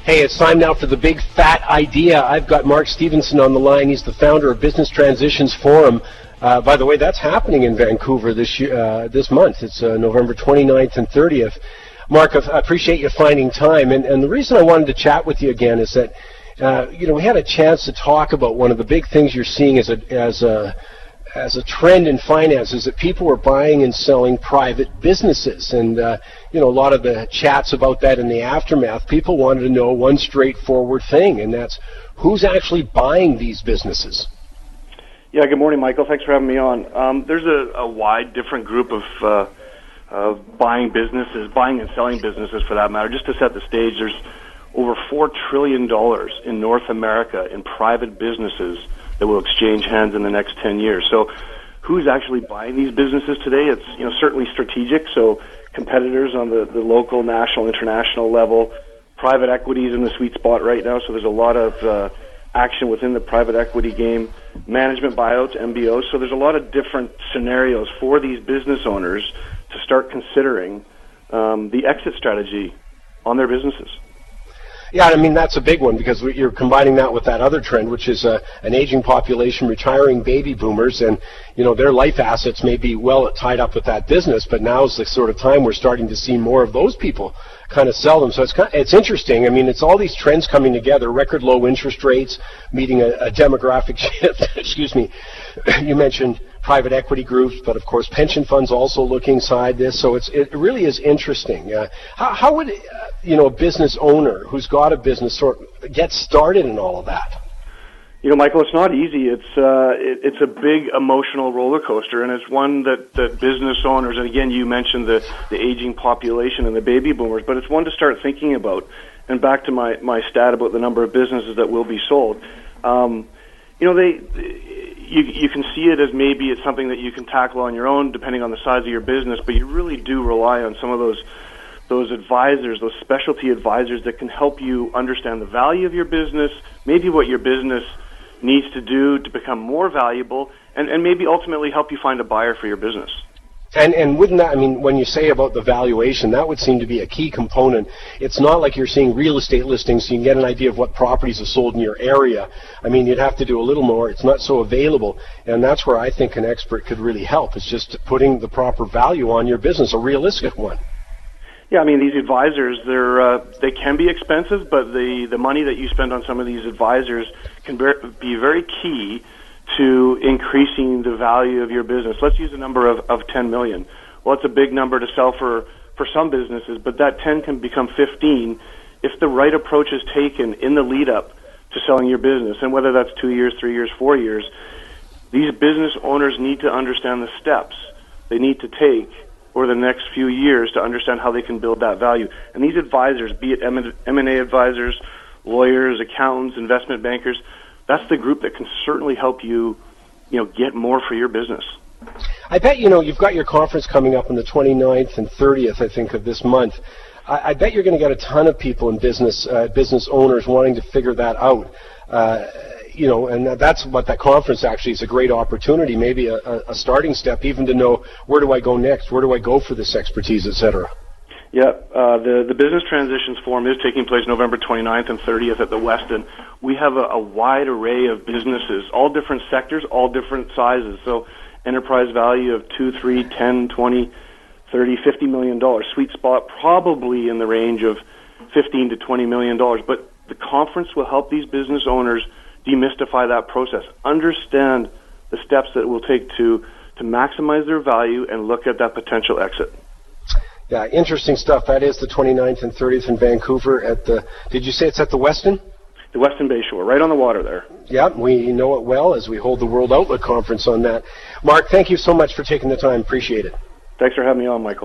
Hey, it's time now for the big fat idea. I've got Mark Stephenson on the line. He's the founder of Business Transitions Forum. By the way, that's happening in Vancouver this month. It's November 29th and 30th. Mark, I appreciate you finding time. And the reason I wanted to chat with you again is that, we had a chance to talk about one of the big things you're seeing as a trend in finance is that people are buying and selling private businesses. And, a lot of the chats about that in the aftermath, people wanted to know one straightforward thing, and that's who's actually buying these businesses. Yeah, good morning, Michael. Thanks for having me on. There's a wide different group of buying businesses, buying and selling businesses for that matter. Just to set the stage, there's over $4 trillion in North America in private businesses that will exchange hands in the next 10 years. So who's actually buying these businesses today? It's certainly strategic, so competitors on the local, national, international level. Private equity is in the sweet spot right now, so there's a lot of action within the private equity game. Management buyouts, MBOs, so there's a lot of different scenarios for these business owners to start considering the exit strategy on their businesses. Yeah, I mean, that's a big one because you're combining that with that other trend, which is an aging population, retiring baby boomers, and, their life assets may be well tied up with that business, but now's the sort of time we're starting to see more of those people kind of sell them. So it's interesting. I mean, it's all these trends coming together, record low interest rates, meeting a demographic shift. Excuse me. You mentioned private equity groups, but of course pension funds also looking inside this. So it really is interesting. How would a business owner who's got a business get started in all of that? Michael, it's not easy. It's a big emotional roller coaster, and it's one that business owners, and again, you mentioned the aging population and the baby boomers, but it's one to start thinking about. And back to my stat about the number of businesses that will be sold. You can see it as maybe it's something that you can tackle on your own, depending on the size of your business, but you really do rely on some of those advisors, those specialty advisors that can help you understand the value of your business, maybe what your business needs to do to become more valuable, and maybe ultimately help you find a buyer for your business. And wouldn't that, I mean, when you say about the valuation, that would seem to be a key component. It's not like you're seeing real estate listings so you can get an idea of what properties are sold in your area. I mean, you'd have to do a little more. It's not so available, and that's where I think an expert could really help. It's just putting the proper value on your business, a realistic one. Yeah, I mean, these advisors, they can be expensive, but the money that you spend on some of these advisors can be very key to increasing the value of your business. Let's use a number of 10 million. Well, it's a big number to sell for some businesses, but that 10 can become 15 if the right approach is taken in the lead up to selling your business. And whether that's 2 years, 3 years, 4 years, these business owners need to understand the steps they need to take over the next few years to understand how they can build that value. And these advisors, be it M&A advisors, lawyers, accountants, investment bankers, that's the group that can certainly help you, get more for your business. I bet, you've got your conference coming up on the 29th and 30th, I think, of this month. I bet you're going to get a ton of people in business owners wanting to figure that out. And that's what that conference actually is, a great opportunity, maybe a starting step, even to know where do I go next, where do I go for this expertise, et cetera. Yeah, the Business Transitions Forum is taking place November 29th and 30th at the Westin. We have a wide array of businesses, all different sectors, all different sizes. So enterprise value of 2, 3, 10, 20, 30, $50 million. Sweet spot probably in the range of $15 to $20 million. But the conference will help these business owners demystify that process, understand the steps that it will take to maximize their value and look at that potential exit. Yeah, interesting stuff. That is the 29th and 30th in Vancouver did you say it's at the Westin? The Westin Bayshore, right on the water there. Yeah, we know it well as we hold the World Outlook Conference on that. Mark, thank you so much for taking the time. Appreciate it. Thanks for having me on, Michael.